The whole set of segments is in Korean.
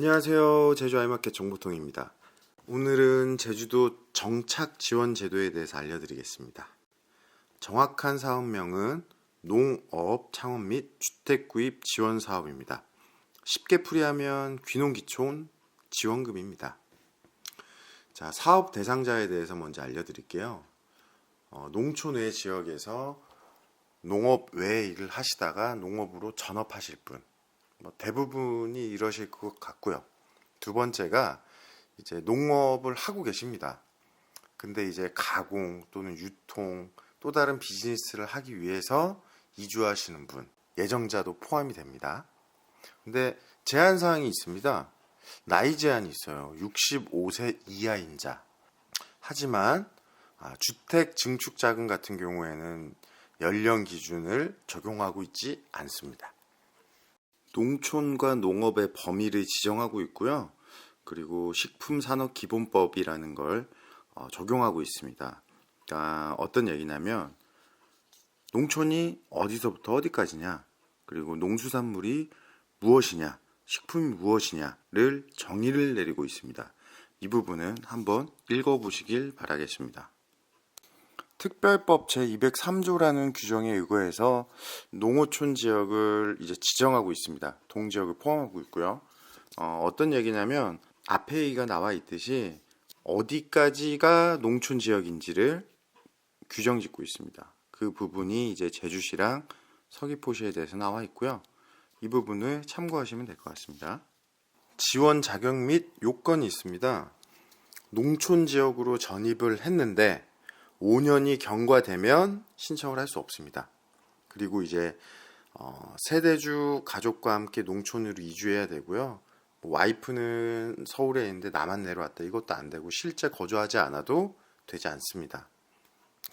안녕하세요. 제주 아이마켓 정보통입니다. 오늘은 제주도 정착 지원 제도에 대해서 알려드리겠습니다. 정확한 사업명은 농업 창업 및 주택 구입 지원 사업입니다. 쉽게 풀이하면 귀농귀촌 지원금입니다. 자, 사업 대상자에 대해서 먼저 알려드릴게요. 농촌 외 지역에서 농업 외 일을 하시다가 농업으로 전업하실 분, 대부분이 이러실 것 같고요. 두 번째가 이제 농업을 하고 계십니다. 근데 이제 가공 또는 유통 또 다른 비즈니스를 하기 위해서 이주하시는 분, 예정자도 포함이 됩니다. 근데 제한 사항이 있습니다. 나이 제한이 있어요. 65세 이하인 자. 하지만 주택 증축 자금 같은 경우에는 연령 기준을 적용하고 있지 않습니다. 농촌과 농업의 범위를 지정하고 있고요. 그리고 식품산업기본법이라는 걸 적용하고 있습니다. 그러니까 어떤 얘기냐면 농촌이 어디서부터 어디까지냐, 그리고 농수산물이 무엇이냐, 식품이 무엇이냐를 정의를 내리고 있습니다. 이 부분은 한번 읽어보시길 바라겠습니다. 특별법 제203조라는 규정에 의거해서 농어촌 지역을 이제 지정하고 있습니다. 동지역을 포함하고 있고요. 어떤 얘기냐면 앞에 얘기가 나와 있듯이 어디까지가 농촌 지역인지를 규정 짓고 있습니다. 그 부분이 이제 제주시랑 서귀포시에 대해서 나와 있고요. 이 부분을 참고하시면 될 것 같습니다. 지원 자격 및 요건이 있습니다. 농촌 지역으로 전입을 했는데 5년이 경과되면 신청을 할 수 없습니다. 그리고 이제 세대주 가족과 함께 농촌으로 이주해야 되고요. 와이프는 서울에 있는데 나만 내려왔다, 이것도 안 되고 실제 거주하지 않아도 되지 않습니다.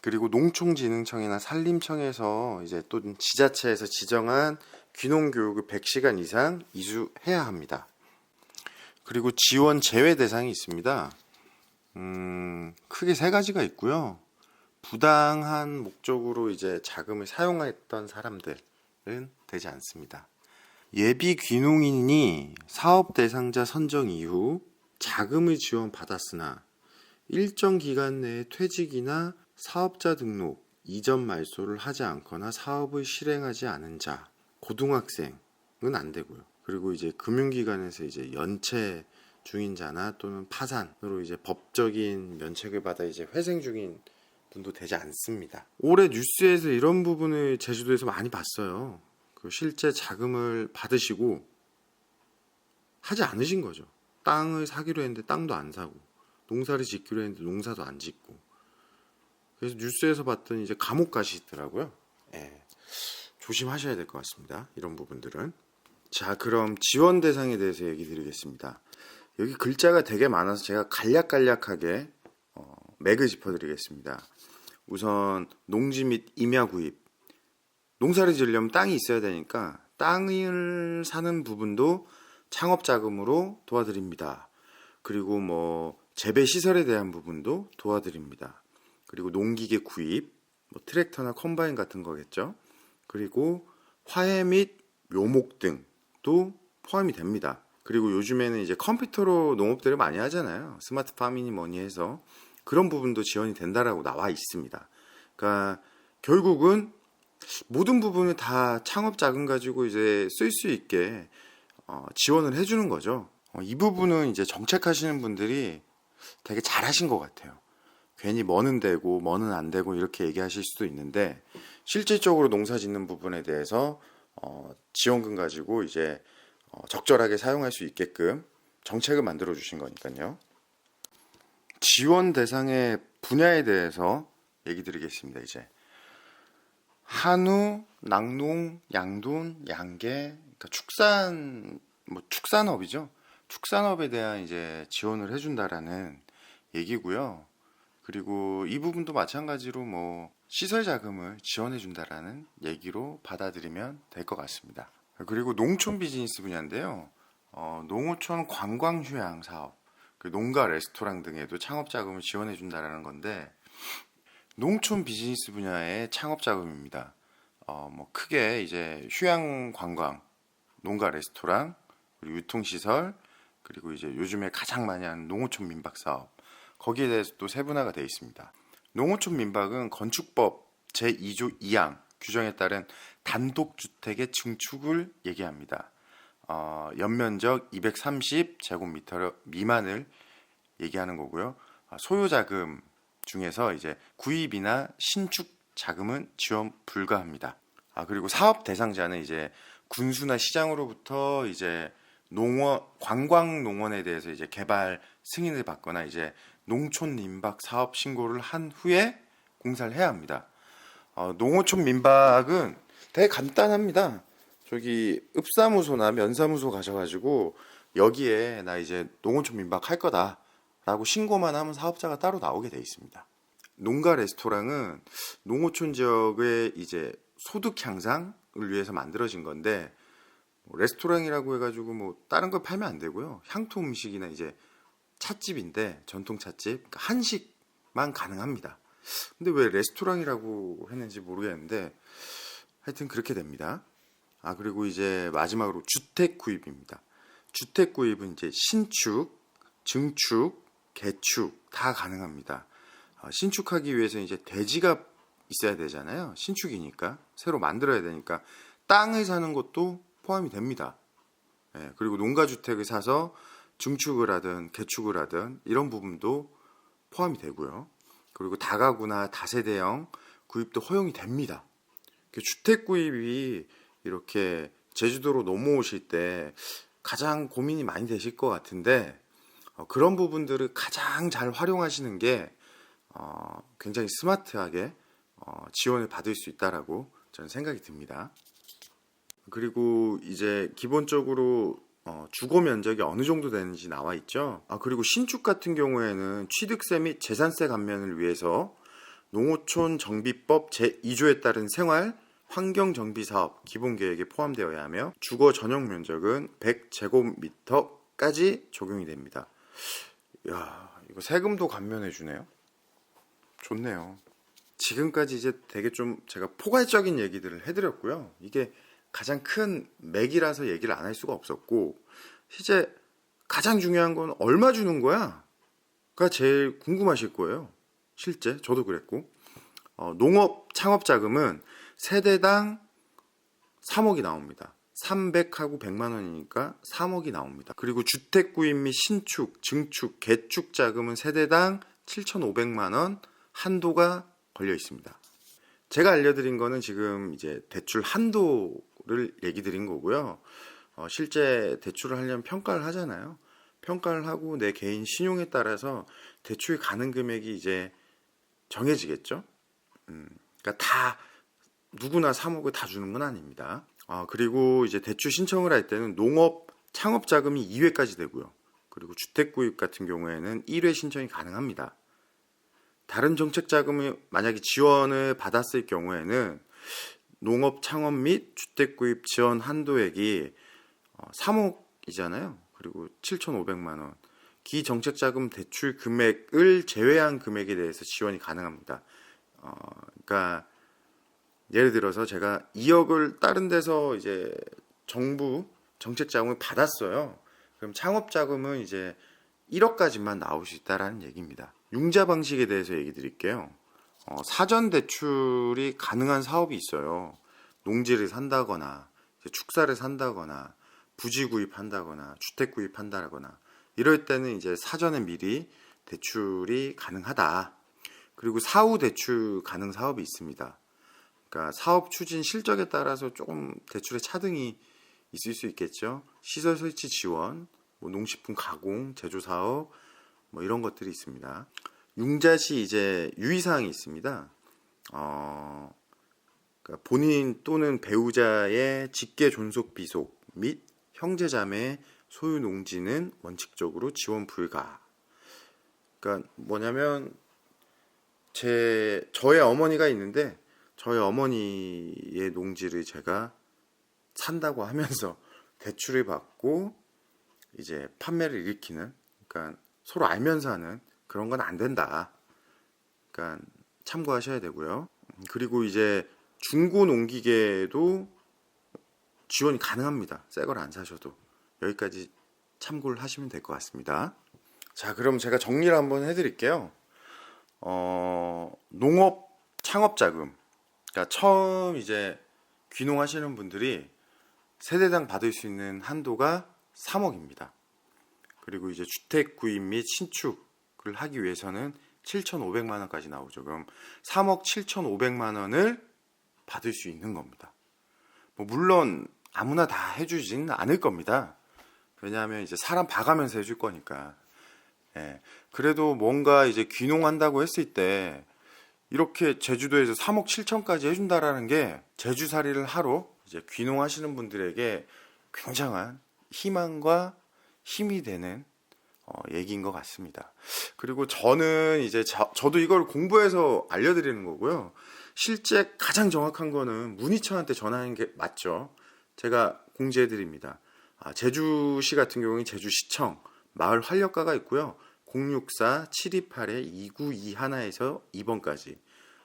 그리고 농촌진흥청이나 산림청에서 이제 또 지자체에서 지정한 귀농교육을 100시간 이상 이수해야 합니다. 그리고 지원 제외 대상이 있습니다. 크게 세 가지가 있고요. 부당한 목적으로 이제 자금을 사용했던 사람들은 되지 않습니다. 예비 귀농인이 사업 대상자 선정 이후 자금을 지원받았으나 일정 기간 내에 퇴직이나 사업자 등록, 이전 말소를 하지 않거나 사업을 실행하지 않은 자, 고등학생은 안 되고요. 그리고 이제 금융기관에서 이제 연체 중인 자나 또는 파산으로 이제 법적인 면책을 받아 이제 회생 중인 분도 되지 않습니다. 올해 뉴스에서 이런 부분을 제주도에서 많이 봤어요. 실제 자금을 받으시고 하지 않으신 거죠. 땅을 사기로 했는데 땅도 안 사고, 농사를 짓기로 했는데 농사도 안 짓고. 그래서 뉴스에서 봤더니 이제 감옥 가시더라고요. 조심하셔야 될 것 같습니다. 이런 부분들은. 자, 그럼 지원 대상에 대해서 얘기 드리겠습니다. 여기 글자가 되게 많아서 제가 간략하게 맥을 짚어드리겠습니다. 우선 농지 및 임야 구입. 농사를 지으려면 땅이 있어야 되니까 땅을 사는 부분도 창업 자금으로 도와드립니다. 그리고 재배 시설에 대한 부분도 도와드립니다. 그리고 농기계 구입, 트랙터나 컴바인 같은 거겠죠. 그리고 화해 및 묘목 등도 포함이 됩니다. 그리고 요즘에는 이제 컴퓨터로 농업들을 많이 하잖아요. 스마트 파밍이 뭐니 해서 그런 부분도 지원이 된다라고 나와 있습니다. 그러니까 결국은 모든 부분을 다 창업 자금 가지고 이제 쓸 수 있게 지원을 해주는 거죠. 이 부분은 이제 정책하시는 분들이 되게 잘하신 것 같아요. 괜히 뭐는 되고 뭐는 안 되고 이렇게 얘기하실 수도 있는데 실질적으로 농사 짓는 부분에 대해서 지원금 가지고 이제 적절하게 사용할 수 있게끔 정책을 만들어 주신 거니까요. 지원 대상의 분야에 대해서 얘기 드리겠습니다. 이제 한우, 낙농, 양돈, 양계, 그러니까 축산업이죠. 축산업에 대한 이제 지원을 해준다라는 얘기고요. 그리고 이 부분도 마찬가지로 시설 자금을 지원해 준다라는 얘기로 받아들이면 될 것 같습니다. 그리고 농촌 비즈니스 분야인데요. 농어촌 관광휴양 사업, 농가 레스토랑 등에도 창업 자금을 지원해 준다라는 건데 농촌 비즈니스 분야의 창업 자금입니다. 크게 이제 휴양 관광, 농가 레스토랑, 그리고 유통시설, 그리고 이제 요즘에 가장 많이 하는 농어촌 민박 사업, 거기에 대해서 또 세분화가 되어 있습니다. 농어촌 민박은 건축법 제2조 2항 규정에 따른 단독주택의 증축을 얘기합니다. 연면적 230제곱미터 미만을 얘기하는 거고요. 소요자금 중에서 이제 구입이나 신축 자금은 지원 불가합니다. 그리고 사업 대상자는 이제 군수나 시장으로부터 이제 농원, 관광 농원에 대해서 이제 개발 승인을 받거나 이제 농촌 민박 사업 신고를 한 후에 공사를 해야 합니다. 농어촌 민박은 되게 간단합니다. 저기 읍사무소나 면사무소 가셔가지고 여기에 나 이제 농어촌 민박 할 거다라고 신고만 하면 사업자가 따로 나오게 돼 있습니다. 농가 레스토랑은 농어촌 지역의 이제 소득 향상을 위해서 만들어진 건데, 레스토랑이라고 해가지고 뭐 다른 걸 팔면 안 되고요. 향토 음식이나 이제 찻집인데, 전통 찻집, 그러니까 한식만 가능합니다. 근데 왜 레스토랑이라고 했는지 모르겠는데 하여튼 그렇게 됩니다. 그리고 이제 마지막으로 주택 구입입니다. 주택 구입은 이제 신축, 증축, 개축 다 가능합니다. 신축하기 위해서 이제 대지가 있어야 되잖아요. 신축이니까 새로 만들어야 되니까 땅을 사는 것도 포함이 됩니다. 그리고 농가주택을 사서 증축을 하든 개축을 하든 이런 부분도 포함이 되고요. 그리고 다가구나 다세대형 구입도 허용이 됩니다. 주택 구입이 이렇게 제주도로 넘어오실 때 가장 고민이 많이 되실 것 같은데, 그런 부분들을 가장 잘 활용하시는 게 굉장히 스마트하게 지원을 받을 수 있다라고 저는 생각이 듭니다. 그리고 이제 기본적으로 주거 면적이 어느 정도 되는지 나와 있죠. 그리고 신축 같은 경우에는 취득세 및 재산세 감면을 위해서 농어촌 정비법 제2조에 따른 생활 환경 정비 사업 기본 계획에 포함되어야 하며 주거 전용 면적은 100제곱미터까지 적용이 됩니다. 야, 이거 세금도 감면해 주네요. 좋네요. 지금까지 이제 되게 좀 제가 포괄적인 얘기들을 해드렸고요. 이게 가장 큰 맥이라서 얘기를 안 할 수가 없었고, 실제 가장 중요한 건 얼마 주는 거야? 가 제일 궁금하실 거예요. 실제 저도 그랬고, 농업 창업 자금은 세대당 3억이 나옵니다. 300하고 100만 원이니까 3억이 나옵니다. 그리고 주택 구입 및 신축, 증축, 개축 자금은 세대당 7,500만 원 한도가 걸려 있습니다. 제가 알려드린 거는 지금 이제 대출 한도를 얘기 드린 거고요. 실제 대출을 하려면 평가를 하잖아요. 평가를 하고 내 개인 신용에 따라서 대출 가능 금액이 이제 정해지겠죠. 그러니까 다 누구나 3억을 다 주는 건 아닙니다. 그리고 이제 대출 신청을 할 때는 농업 창업 자금이 2회까지 되고요. 그리고 주택 구입 같은 경우에는 1회 신청이 가능합니다. 다른 정책 자금을 만약에 지원을 받았을 경우에는 농업 창업 및 주택 구입 지원 한도액이 3억이잖아요. 그리고 7,500만 원. 기정책 자금 대출 금액을 제외한 금액에 대해서 지원이 가능합니다. 그러니까 예를 들어서 제가 2억을 다른 데서 이제 정부 정책 자금을 받았어요. 그럼 창업 자금은 이제 1억까지만 나올 수 있다라는 얘기입니다. 융자 방식에 대해서 얘기 드릴게요. 사전 대출이 가능한 사업이 있어요. 농지를 산다거나 축사를 산다거나 부지 구입한다거나 주택 구입한다거나 이럴 때는 이제 사전에 미리 대출이 가능하다. 그리고 사후 대출 가능 사업이 있습니다. 그러니까 사업 추진 실적에 따라서 조금 대출의 차등이 있을 수 있겠죠. 시설 설치 지원, 농식품 가공, 제조 사업 이런 것들이 있습니다. 융자 시 이제 유의사항이 있습니다. 그러니까 본인 또는 배우자의 직계 존속 비속 및 형제자매 소유 농지는 원칙적으로 지원 불가. 그러니까 뭐냐면 저의 어머니가 있는데 저희 어머니의 농지를 제가 산다고 하면서 대출을 받고 이제 판매를 일으키는, 그러니까 서로 알면서 하는 그런 건 안 된다. 그러니까 참고하셔야 되고요. 그리고 이제 중고 농기계도 지원이 가능합니다. 새 걸 안 사셔도. 여기까지 참고를 하시면 될 것 같습니다. 자, 그럼 제가 정리를 한번 해드릴게요. 농업 창업자금, 그러니까 처음 이제 귀농하시는 분들이 세대당 받을 수 있는 한도가 3억입니다. 그리고 이제 주택 구입 및 신축을 하기 위해서는 7,500만 원까지 나오죠. 그럼 3억 7,500만 원을 받을 수 있는 겁니다. 뭐 물론 아무나 다 해주진 않을 겁니다. 왜냐하면 이제 사람 봐가면서 해줄 거니까. 예. 그래도 뭔가 이제 귀농한다고 했을 때 이렇게 제주도에서 3억 7천까지 해준다라는 게 제주살이를 하러 이제 귀농하시는 분들에게 굉장한 희망과 힘이 되는 얘기인 것 같습니다. 그리고 저는 이제 저도 이걸 공부해서 알려드리는 거고요. 실제 가장 정확한 거는 문희청한테 전화하는 게 맞죠. 제가 공지해드립니다. 제주시 같은 경우는 제주시청 마을 활력가가 있고요. 064-728-2921에서 2번까지.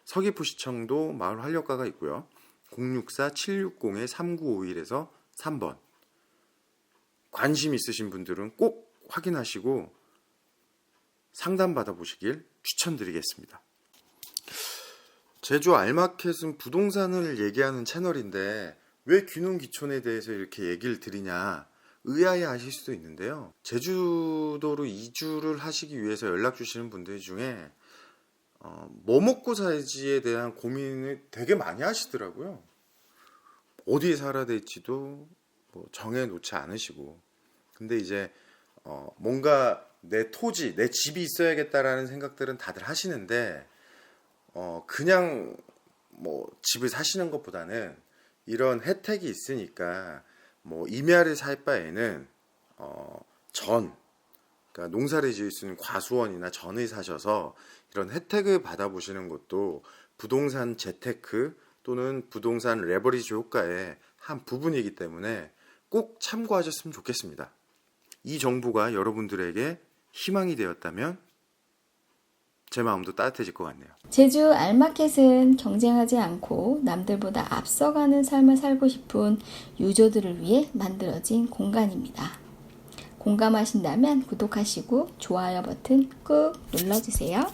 서귀포시청도 마을 활력가가 있고요. 064-760-3951에서 3번. 관심 있으신 분들은 꼭 확인하시고 상담 받아보시길 추천드리겠습니다. 제주 알마켓은 부동산을 얘기하는 채널인데 왜 귀농귀촌에 대해서 이렇게 얘기를 드리냐 의아해 하실 수도 있는데요. 제주도로 이주를 하시기 위해서 연락 주시는 분들 중에 뭐 먹고 살지에 대한 고민을 되게 많이 하시더라고요. 어디에 살아야 될지도 뭐 정해놓지 않으시고. 근데 이제 뭔가 내 토지, 내 집이 있어야겠다라는 생각들은 다들 하시는데 그냥 뭐 집을 사시는 것보다는 이런 혜택이 있으니까 뭐 임야를 살 바에는 그러니까 농사를 지을 수 있는 과수원이나 전을 사셔서 이런 혜택을 받아보시는 것도 부동산 재테크 또는 부동산 레버리지 효과의 한 부분이기 때문에 꼭 참고하셨으면 좋겠습니다. 이 정보가 여러분들에게 희망이 되었다면 제 마음도 따뜻해질 것 같네요. 제주 알마켓은 경쟁하지 않고 남들보다 앞서가는 삶을 살고 싶은 유저들을 위해 만들어진 공간입니다. 공감하신다면 구독하시고 좋아요 버튼 꾹 눌러주세요.